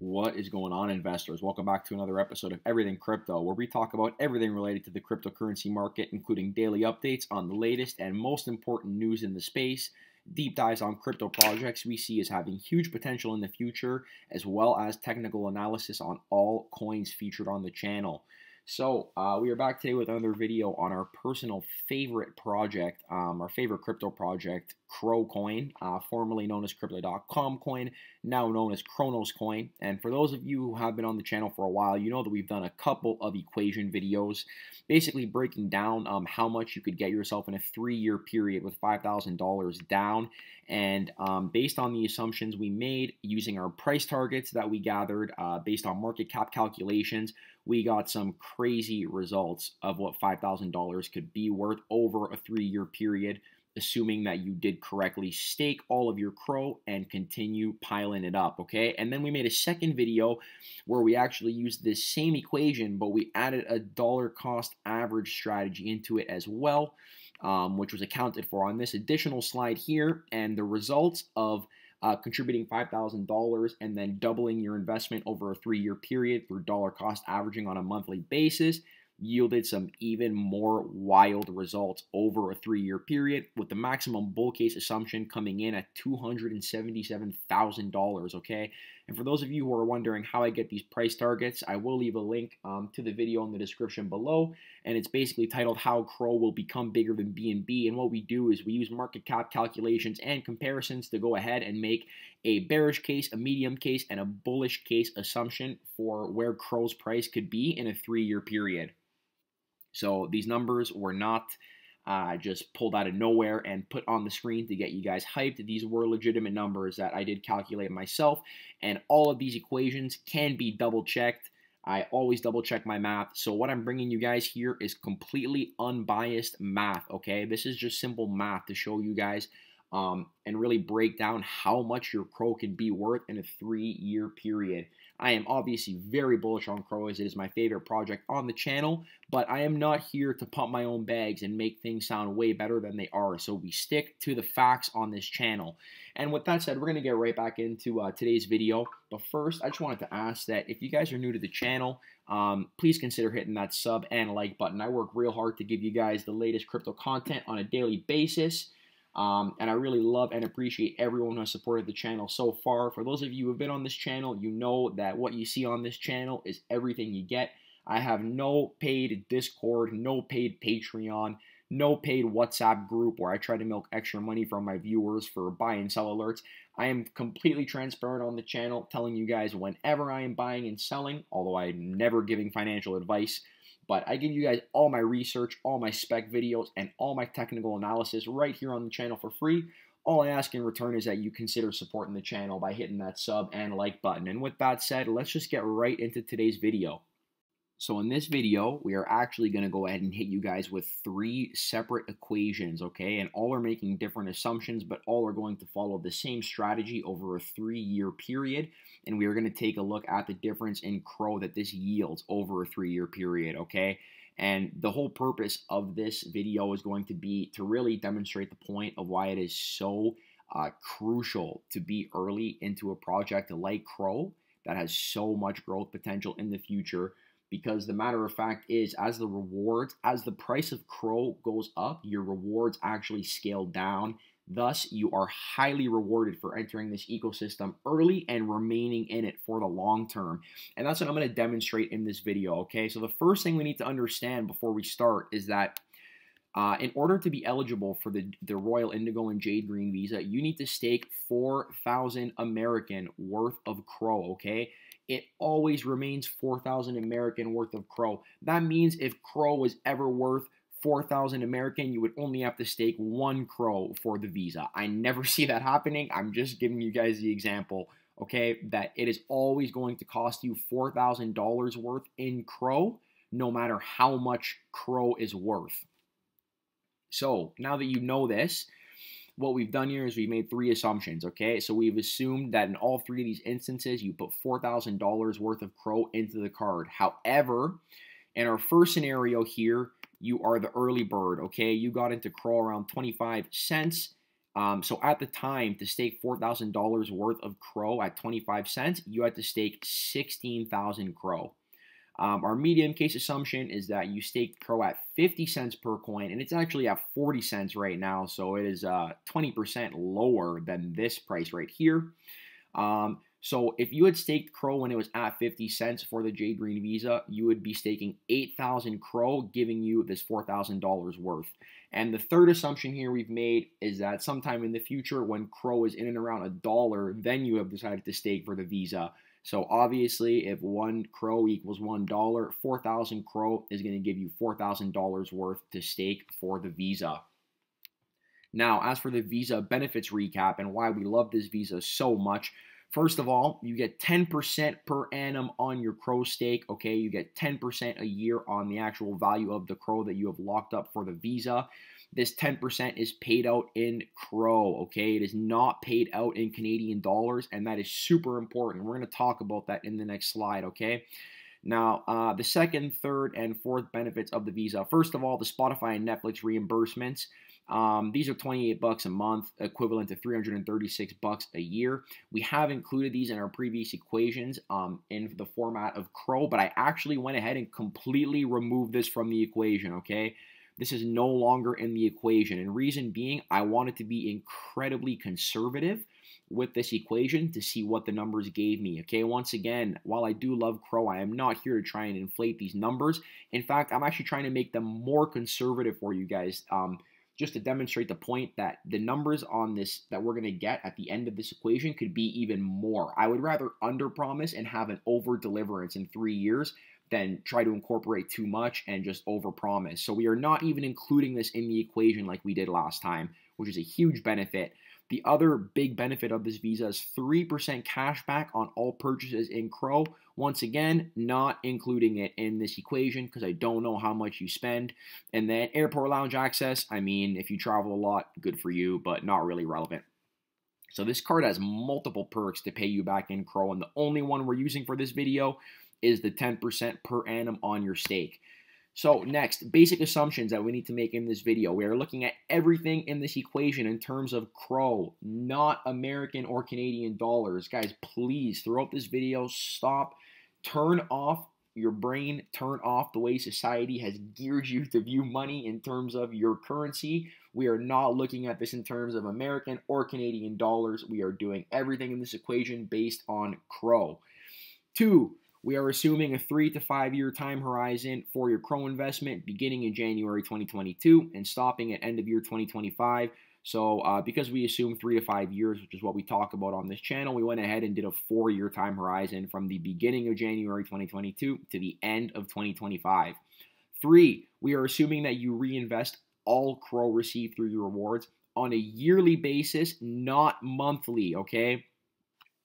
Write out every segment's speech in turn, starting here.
What is going on, investors? Welcome back to another episode of Everything Crypto, where we talk about everything related to the cryptocurrency market, including daily updates on the latest and most important news in the space, deep dives on crypto projects we see as having huge potential in the future, as well as technical analysis on all coins featured on the channel. So we are back today with another video on our personal favorite project, our favorite crypto project, Crow Coin, formerly known as Crypto.com coin, now known as Kronos coin. And for those of you who have been on the channel for a while, you know that we've done a couple of equation videos, basically breaking down how much you could get yourself in a 3-year period with $5,000 down. And based on the assumptions we made using our price targets that we gathered based on market cap calculations, we got some crazy results of what $5,000 could be worth over a 3-year period, assuming that you did correctly stake all of your Crow and continue piling it up, okay? And then we made a second video where we actually used this same equation, but we added a dollar cost average strategy into it as well, which was accounted for on this additional slide here. And the results of contributing $5,000 and then doubling your investment over a 3-year period through dollar cost averaging on a monthly basis yielded some even more wild results over a 3-year period, with the maximum bull case assumption coming in at $277,000, okay? And for those of you who are wondering how I get these price targets, I will leave a link to the video in the description below, and it's basically titled How Crow Will Become Bigger Than BNB. And what we do is we use market cap calculations and comparisons to go ahead and make a bearish case, a medium case, and a bullish case assumption for where Crow's price could be in a 3-year period. So these numbers were not just pulled out of nowhere and put on the screen to get you guys hyped. These were legitimate numbers that I did calculate myself, and all of these equations can be double-checked. I always double-check my math, so what I'm bringing you guys here is completely unbiased math, okay? This is just simple math to show you guys and really break down how much your Crow can be worth in a 3-year period. I am obviously very bullish on Crow, as it is my favorite project on the channel, but I am not here to pump my own bags and make things sound way better than they are, so we stick to the facts on this channel. And with that said, we're going to get right back into today's video, but first, I just wanted to ask that if you guys are new to the channel, please consider hitting that sub and like button. I work real hard to give you guys the latest crypto content on a daily basis. And I really love and appreciate everyone who has supported the channel so far. For those of you who have been on this channel, you know that what you see on this channel is everything you get. I have no paid Discord, no paid Patreon, no paid WhatsApp group where I try to milk extra money from my viewers for buy and sell alerts. I am completely transparent on the channel, telling you guys whenever I am buying and selling, although I'm never giving financial advice. But I give you guys all my research, all my spec videos, and all my technical analysis right here on the channel for free. All I ask in return is that you consider supporting the channel by hitting that sub and like button. And with that said, let's just get right into today's video. So in this video, we are actually going to go ahead and hit you guys with 3 separate equations, okay? And all are making different assumptions, but all are going to follow the same strategy over a 3-year period. And we are going to take a look at the difference in Crow that this yields over a 3-year period, okay? And the whole purpose of this video is going to be to really demonstrate the point of why it is so crucial to be early into a project like Crow that has so much growth potential in the future. Because the matter of fact is, as the price of Crow goes up, your rewards actually scale down. Thus, you are highly rewarded for entering this ecosystem early and remaining in it for the long term. And that's what I'm going to demonstrate in this video, okay? So the first thing we need to understand before we start is that in order to be eligible for the Royal Indigo and Jade Green visa, you need to stake 4,000 American worth of Crow, okay? It always remains 4,000 American worth of Crow. That means if Crow was ever worth 4,000 American, you would only have to stake 1 Crow for the visa. I never see that happening. I'm just giving you guys the example, okay, that it is always going to cost you $4,000 worth in Crow, no matter how much Crow is worth. So now that you know this, what we've done here is we've made 3 assumptions, okay? So we've assumed that in all 3 of these instances, you put $4,000 worth of Crow into the card. However, in our first scenario here, you are the early bird, okay? You got into Crow around 25 cents, So at the time, to stake $4,000 worth of Crow at 25 cents, you had to stake 16,000 Crow. Our medium case assumption is that you stake Crow at 50 cents per coin, and it's actually at 40 cents right now, so it is 20% lower than this price right here. So if you had staked Crow when it was at 50 cents for the J Green Visa, you would be staking 8,000 Crow, giving you this $4,000 worth. And the third assumption here we've made is that sometime in the future, when Crow is in and around $1, then you have decided to stake for the Visa. So obviously, if 1 Crow equals $1, 4,000 Crow is going to give you $4,000 worth to stake for the Visa. Now, as for the Visa benefits recap and why we love this Visa so much, first of all, you get 10% per annum on your Crow stake, okay? You get 10% a year on the actual value of the Crow that you have locked up for the Visa. This 10% is paid out in Crow, okay? It is not paid out in Canadian dollars, and that is super important. We're going to talk about that in the next slide, okay? Now, the second, third, and fourth benefits of the Visa. First of all, the Spotify and Netflix reimbursements. These are $28 a month, equivalent to $336 a year. We have included these in our previous equations in the format of Crow, but I actually went ahead and completely removed this from the equation, okay? This is no longer in the equation, and reason being, I wanted to be incredibly conservative with this equation to see what the numbers gave me, okay? Once again, while I do love Crow, I am not here to try and inflate these numbers. In fact, I'm actually trying to make them more conservative for you guys, just to demonstrate the point that the numbers on this that we're going to get at the end of this equation could be even more. I would rather underpromise and have an over-deliverance in 3 years than try to incorporate too much and just overpromise. So we are not even including this in the equation like we did last time, which is a huge benefit. The other big benefit of this Visa is 3% cash back on all purchases in Crow. Once again, not including it in this equation because I don't know how much you spend. And then airport lounge access, I mean, if you travel a lot, good for you, but not really relevant. So this card has multiple perks to pay you back in Crow, and the only one we're using for this video is the 10% per annum on your stake. So next, basic assumptions that we need to make in this video. We are looking at everything in this equation in terms of Crow, not American or Canadian dollars. Guys, please, throughout this video, stop, turn off your brain, turn off the way society has geared you to view money in terms of your currency. We are not looking at this in terms of American or Canadian dollars. We are doing everything in this equation based on Crow. 2, we are assuming a 3 to 5 year time horizon for your Crow investment beginning in January 2022 and stopping at end of year 2025. So because we assume 3 to 5 years, which is what we talk about on this channel, we went ahead and did a 4-year time horizon from the beginning of January 2022 to the end of 2025. 3, we are assuming that you reinvest all Crow received through your rewards on a yearly basis, not monthly, okay?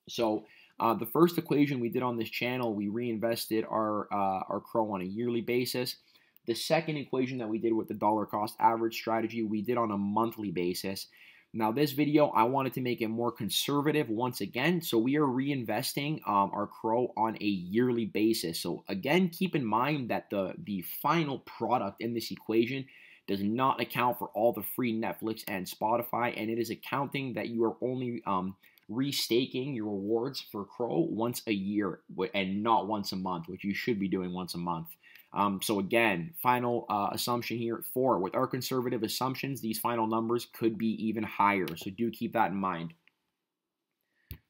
So the first equation we did on this channel, we reinvested our Crow on a yearly basis. The second equation that we did with the dollar cost average strategy, we did on a monthly basis. Now this video, I wanted to make it more conservative once again, so we are reinvesting our Crow on a yearly basis. So again, keep in mind that the final product in this equation does not account for all the free Netflix and Spotify, and it is accounting that you are only restaking your rewards for Crow once a year and not once a month, which you should be doing once a month. So again, final assumption here, 4. With our conservative assumptions, these final numbers could be even higher, so do keep that in mind.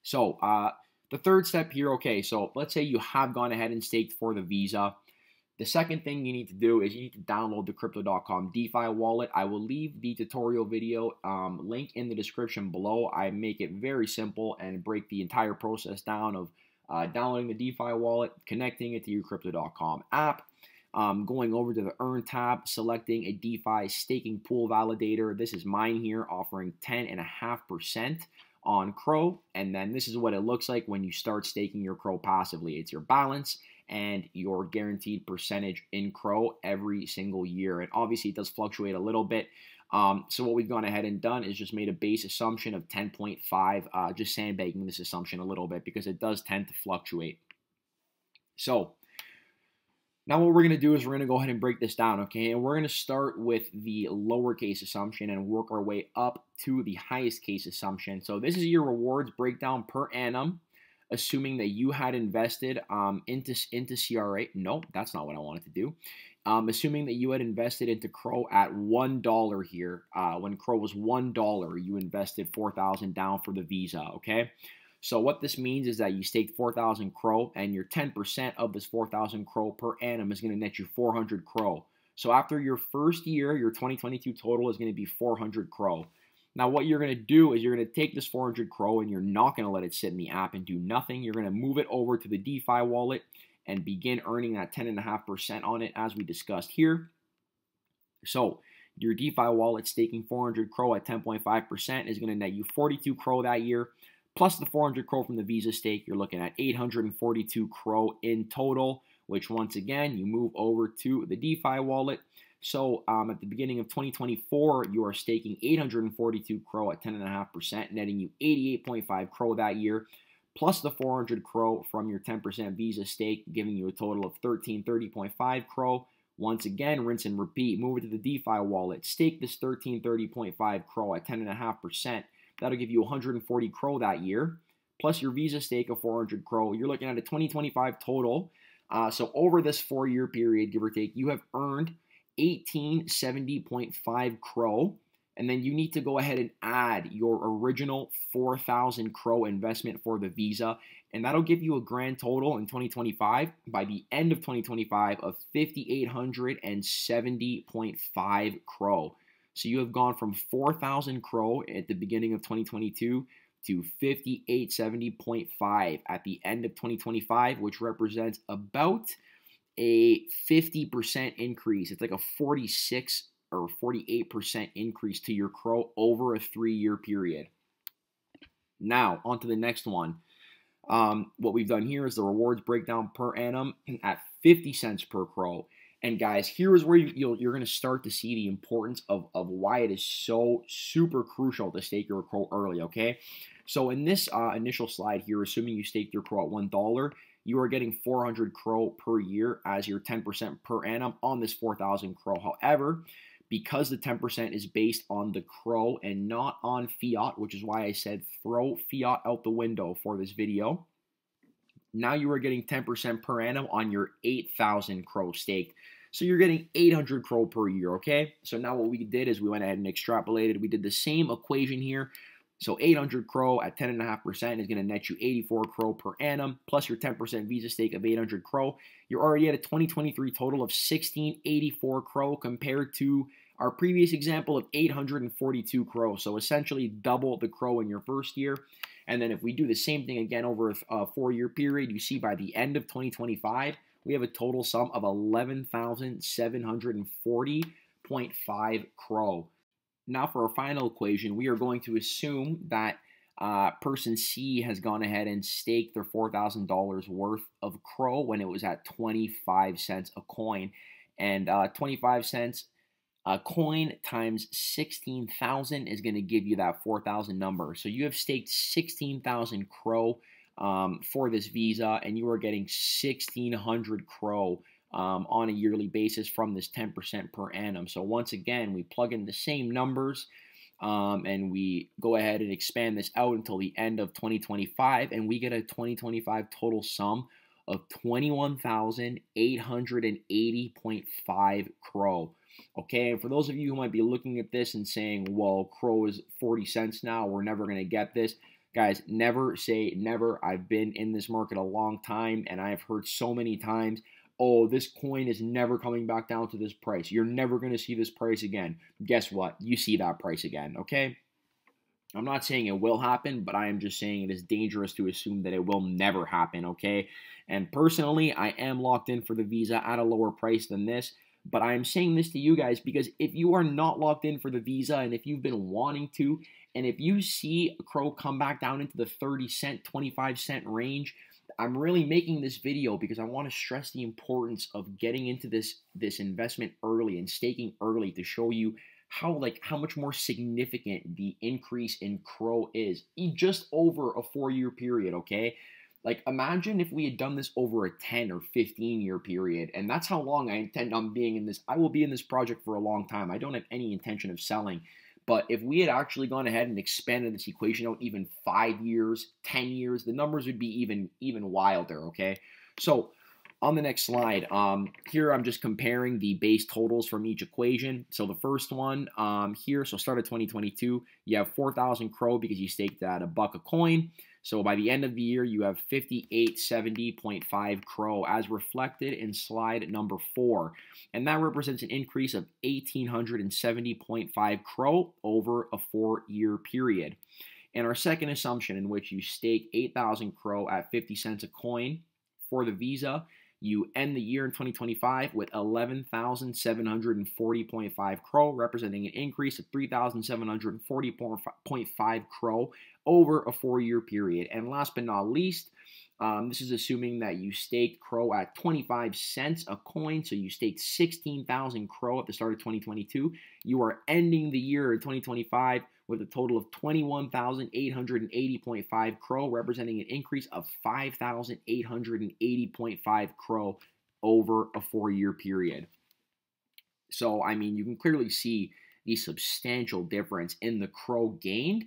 So the third step here, okay, so let's say you have gone ahead and staked for the Visa. The second thing you need to do is you need to download the Crypto.com DeFi wallet. I will leave the tutorial video link in the description below. I make it very simple and break the entire process down of downloading the DeFi wallet, connecting it to your Crypto.com app, going over to the Earn tab, selecting a DeFi staking pool validator. This is mine here, offering 10.5% on Crow, and then this is what it looks like when you start staking your Crow passively. It's your balance and your guaranteed percentage in Crow every single year, and obviously it does fluctuate a little bit. So what we've gone ahead and done is just made a base assumption of 10.5, just sandbagging this assumption a little bit because it does tend to fluctuate. So Now what we're going to do is we're going to go ahead and break this down, okay? And we're going to start with the lowercase assumption and work our way up to the highest case assumption. So this is your rewards breakdown per annum, assuming that you had invested into CRA. Nope, that's not what I wanted to do. Assuming that you had invested into Crow at $1 here. When Crow was $1, you invested $4,000 down for the Visa, okay? So what this means is that you staked 4,000 Crow, and your 10% of this 4,000 Crow per annum is going to net you 400 Crow. So after your first year, your 2022 total is going to be 400 Crow. Now what you're going to do is you're going to take this 400 Crow and you're not going to let it sit in the app and do nothing. You're going to move it over to the DeFi wallet and begin earning that 10.5% on it as we discussed here. So your DeFi wallet staking 400 Crow at 10.5% is going to net you 42 Crow that year. Plus the 400 Crow from the Visa stake, you're looking at 842 Crow in total, which once again, you move over to the DeFi wallet. So at the beginning of 2024, you are staking 842 Crow at 10.5%, netting you 88.5 Crow that year, plus the 400 Crow from your 10% Visa stake, giving you a total of 1330.5 Crow. Once again, rinse and repeat, move it to the DeFi wallet, stake this 1330.5 Crow at 10.5%. That'll give you 140 Crow that year, plus your Visa stake of 400 Crow. You're looking at a 2025 total. So over this 4-year period, give or take, you have earned 1870.5 Crow. And then you need to go ahead and add your original 4,000 Crow investment for the Visa. And that'll give you a grand total in 2025, by the end of 2025, of 5,870.5 Crow. So you have gone from 4,000 Crow at the beginning of 2022 to 5,870.5 at the end of 2025, which represents about a 50% increase. It's like a 46 or 48% increase to your Crow over a 3-year period. Now, on to the next one. What we've done here is the rewards breakdown per annum at 50 cents per Crow. And guys, here is where you're going to start to see the importance of why it is so super crucial to stake your Crow early, okay? So in this initial slide here, assuming you staked your Crow at $1, you are getting 400 Crow per year as your 10% per annum on this 4,000 Crow. However, because the 10% is based on the Crow and not on fiat, which is why I said throw fiat out the window for this video, now you are getting 10% per annum on your 8,000 Crow staked. So you're getting 800 Crow per year, okay? So now what we did is we went ahead and extrapolated. We did the same equation here. So 800 Crow at 10.5% is going to net you 84 Crow per annum, plus your 10% Visa stake of 800 Crow. You're already at a 2023 total of 1684 Crow compared to our previous example of 842 Crow. So essentially double the Crow in your first year. And then if we do the same thing again over a 4-year period, you see by the end of 2025, we have a total sum of 11,740.5 Crow. Now for our final equation, we are going to assume that person C has gone ahead and staked their $4,000 worth of Crow when it was at 25 cents a coin. And 25 cents a coin times 16,000 is going to give you that 4,000 number. So you have staked 16,000 Crow for this Visa, and you are getting 1,600 Crow on a yearly basis from this 10% per annum. So once again, we plug in the same numbers and we go ahead and expand this out until the end of 2025, and we get a 2025 total sum of 21,880.5 Crow. Okay, and for those of you who might be looking at this and saying, well, Crow is 40 cents now, we're never going to get this. Guys, never say never. I've been in this market a long time, and I've heard so many times, oh, this coin is never coming back down to this price. You're never going to see this price again. Guess what? You see that price again, okay? I'm not saying it will happen, but I am just saying it is dangerous to assume that it will never happen, okay? And personally, I am locked in for the Visa at a lower price than this. But I am saying this to you guys because if you are not locked in for the Visa, and if you've been wanting to, and if you see a Crow come back down into the 30 cent, 25 cent range, I'm really making this video because I want to stress the importance of getting into this investment early and staking early to show you how much more significant the increase in Crow is just over a 4-year period, okay? Like, imagine if we had done this over a 10 or 15-year period, and that's how long I intend on being in this. I will be in this project for a long time. I don't have any intention of selling. But if we had actually gone ahead and expanded this equation out even 5 years, 10 years, the numbers would be even wilder, okay? So on the next slide, here I'm just comparing the base totals from each equation. So the first one here, so start of 2022, you have 4,000 Crow because you staked at $1 a coin. So by the end of the year, you have 5870.5 Crow as reflected in slide number 4. And that represents an increase of 1,870.5 Crow over a 4-year period. And our second assumption, in which you stake 8,000 Crow at 50 cents a coin for the Visa, you end the year in 2025 with 11,740.5 Crow, representing an increase of 3,740.5 Crow over a 4-year period. And last but not least, this is assuming that you staked Crow at 25 cents a coin. So you staked 16,000 Crow at the start of 2022. You are ending the year in 2025 with a total of 21,880.5 Crow, representing an increase of 5,880.5 Crow over a 4-year period. So, I mean, you can clearly see the substantial difference in the Crow gained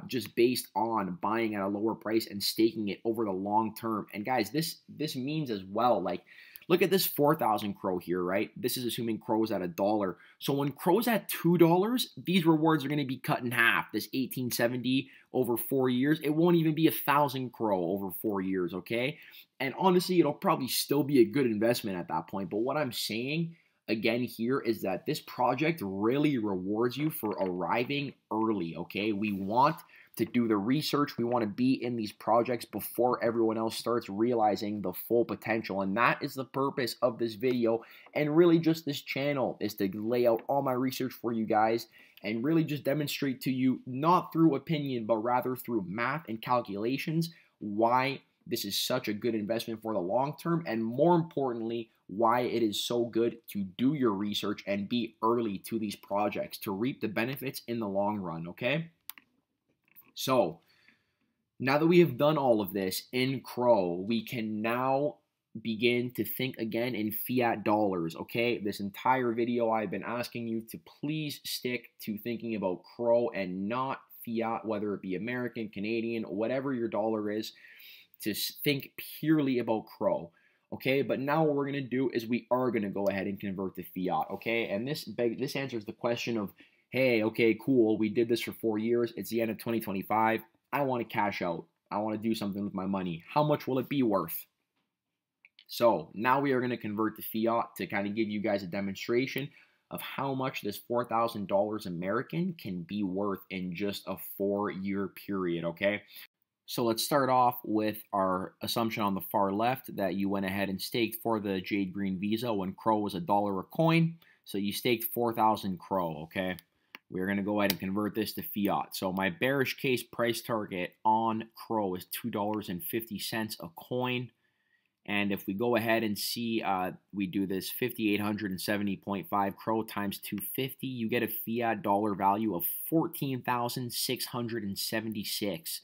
just based on buying at a lower price and staking it over the long term. And guys, this means as well, like, look at this 4,000 Crow here, right? This is assuming Crow's at $1. So when Crow's at $2, these rewards are going to be cut in half. This 1870 over 4 years, it won't even be 1,000 Crow over 4 years, okay? And honestly, it'll probably still be a good investment at that point. But what I'm saying again here is that this project really rewards you for arriving early, okay? We want to do the research. We want to be in these projects before everyone else starts realizing the full potential. And that is the purpose of this video, and really just this channel, is to lay out all my research for you guys and really just demonstrate to you, not through opinion, but rather through math and calculations, why this is such a good investment for the long term, and more importantly, why it is so good to do your research and be early to these projects to reap the benefits in the long run, okay? So, now that we have done all of this in Crow, we can now begin to think again in fiat dollars, okay? This entire video, I've been asking you to please stick to thinking about Crow and not fiat, whether it be American, Canadian, whatever your dollar is, to think purely about Crow, okay? But now what we're going to do is we are going to go ahead and convert to fiat, okay? And this answers the question of, hey, okay, cool, we did this for 4 years. It's the end of 2025. I want to cash out. I want to do something with my money. How much will it be worth? So now we are going to convert to fiat to kind of give you guys a demonstration of how much this $4,000 American can be worth in just a 4-year period, okay? So let's start off with our assumption on the far left that you went ahead and staked for the Jade Green Visa when Crow was $1 a coin. So you staked 4,000 Crow, okay? We're going to go ahead and convert this to fiat. So my bearish case price target on Crow is $2.50 a coin. And if we go ahead and see, we do this 5,870.5 Crow times 250, you get a fiat dollar value of 14,676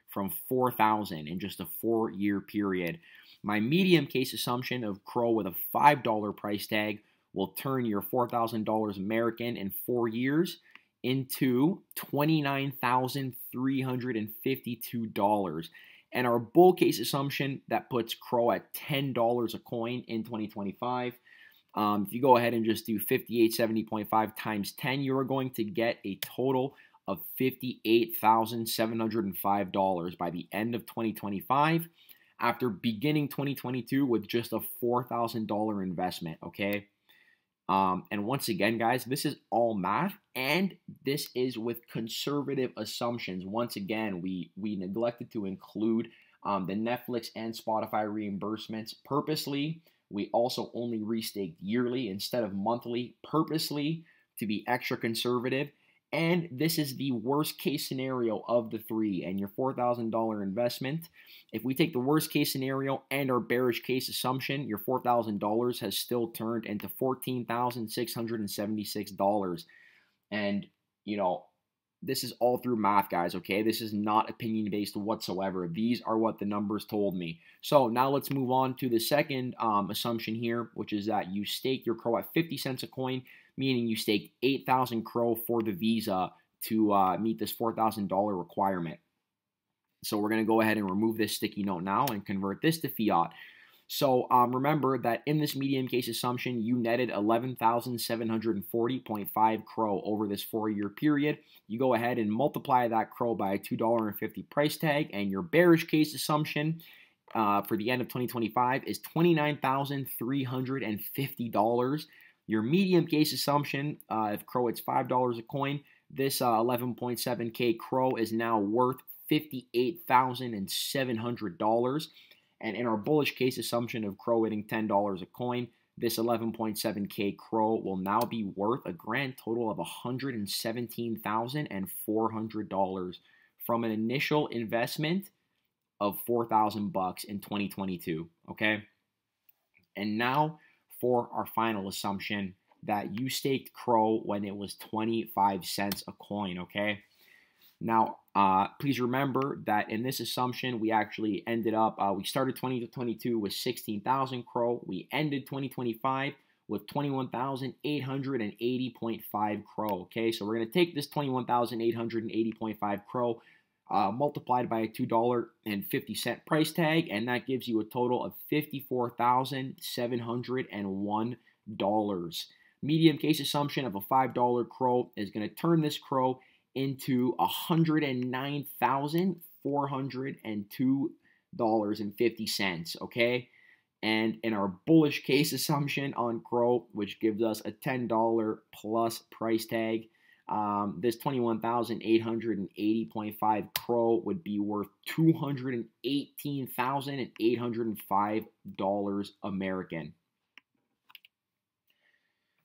from 4,000 in just a 4-year period. My medium case assumption of Crow with a $5 price tag will turn your $4,000 American in 4 years into $29,352. And our bull case assumption that puts Crow at $10 a coin in 2025. If you go ahead and just do 5870.5 times 10, you are going to get a total of $58,705 by the end of 2025, after beginning 2022 with just a $4,000 investment, okay? And once again, guys, this is all math, and this is with conservative assumptions. Once again, we neglected to include the Netflix and Spotify reimbursements purposely. We also only restaked yearly instead of monthly, purposely to be extra conservative. And this is the worst case scenario of the three. And your $4,000 investment, if we take the worst case scenario and our bearish case assumption, your $4,000 has still turned into $14,676. And, you know, This is all through math, guys, okay? This is not opinion-based whatsoever. These are what the numbers told me. So now let's move on to the second assumption here, which is that you stake your crow at 50 cents a coin, meaning you stake 8,000 crow for the Visa to meet this $4,000 requirement. So we're going to go ahead and remove this sticky note now and convert this to fiat. So remember that in this medium case assumption, you netted 11,740.5 crow over this 4-year period. You go ahead and multiply that crow by a $2.50 price tag, and your bearish case assumption for the end of 2025 is $29,350. Your medium case assumption, if crow it's $5 a coin, this 11.7K crow is now worth $58,700. And in our bullish case assumption of crow hitting $10 a coin, this 11.7K crow will now be worth a grand total of $117,400 from an initial investment of $4,000 in 2022, okay? And now for our final assumption that you staked crow when it was 25 cents a coin, okay? Now, please remember that in this assumption, we actually ended up, we started 2022 with 16,000 crow. We ended 2025 with 21,880.5 crow, okay? So we're going to take this 21,880.5 crow multiplied by a $2.50 price tag, and that gives you a total of $54,701. Medium case assumption of a $5 crow is going to turn this crow into $109,402.50, okay? And in our bullish case assumption on crow, which gives us a $10 plus price tag, this 21,880.5 crow would be worth $218,805 American.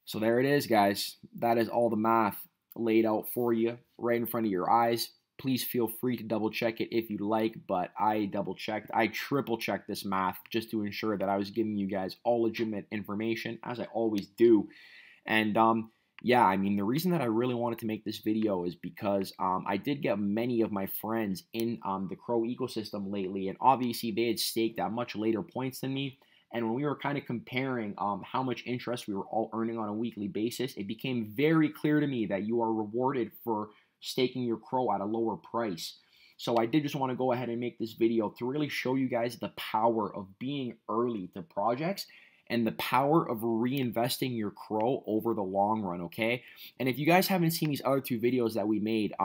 So there it is, guys. That is all the math laid out for you right in front of your eyes. Please feel free to double check it if you'd like, but I triple checked this math just to ensure that I was giving you guys all legitimate information, as I always do. And yeah, I mean, the reason that I really wanted to make this video is because I did get many of my friends in the crow ecosystem lately, and obviously they had staked at much later points than me. And when we were kind of comparing how much interest we were all earning on a weekly basis, it became very clear to me that you are rewarded for staking your crow at a lower price. So I did just want to go ahead and make this video to really show you guys the power of being early to projects and the power of reinvesting your crow over the long run, okay? And if you guys haven't seen these other two videos that we made,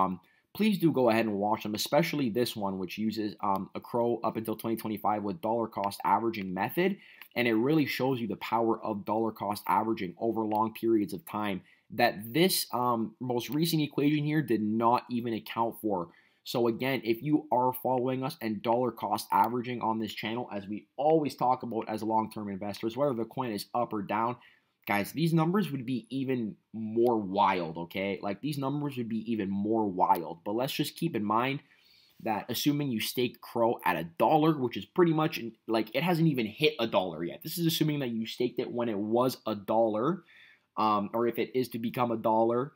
please do go ahead and watch them, especially this one, which uses a crow up until 2025 with dollar cost averaging method. And it really shows you the power of dollar cost averaging over long periods of time that this most recent equation here did not even account for. So again, if you are following us and dollar cost averaging on this channel, as we always talk about as long-term investors, whether the coin is up or down, guys, these numbers would be even more wild, okay? Like, these numbers would be even more wild. But let's just keep in mind that assuming you stake crow at $1, which is pretty much, like, it hasn't even hit $1 yet. This is assuming that you staked it when it was $1, or if it is to become $1.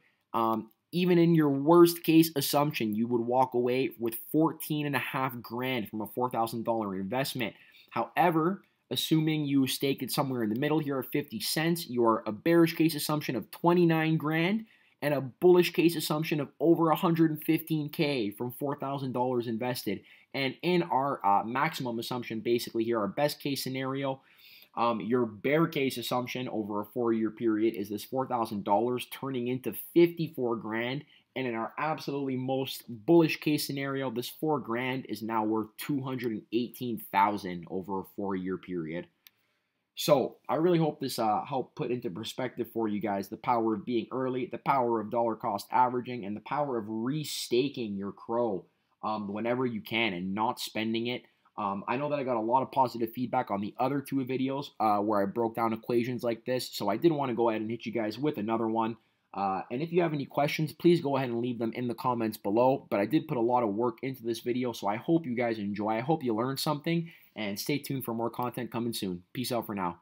Even in your worst case assumption, you would walk away with 14.5 grand from a $4,000 investment. However, assuming you stake it somewhere in the middle here at 50 cents, you're a bearish case assumption of 29 grand and a bullish case assumption of over 115K from $4,000 invested. And in our maximum assumption, basically here, our best case scenario, your bear case assumption over a 4-year period is this $4,000 turning into 54 grand. And in our absolutely most bullish case scenario, this 4 grand is now worth 218,000 over a 4-year period. So I really hope this helped put into perspective for you guys the power of being early, the power of dollar cost averaging, and the power of restaking your crow whenever you can and not spending it. I know that I got a lot of positive feedback on the other two videos where I broke down equations like this, so I did want to go ahead and hit you guys with another one. And if you have any questions, please go ahead and leave them in the comments below. But I did put a lot of work into this video, so I hope you guys enjoy. I hope you learned something, and stay tuned for more content coming soon. Peace out for now.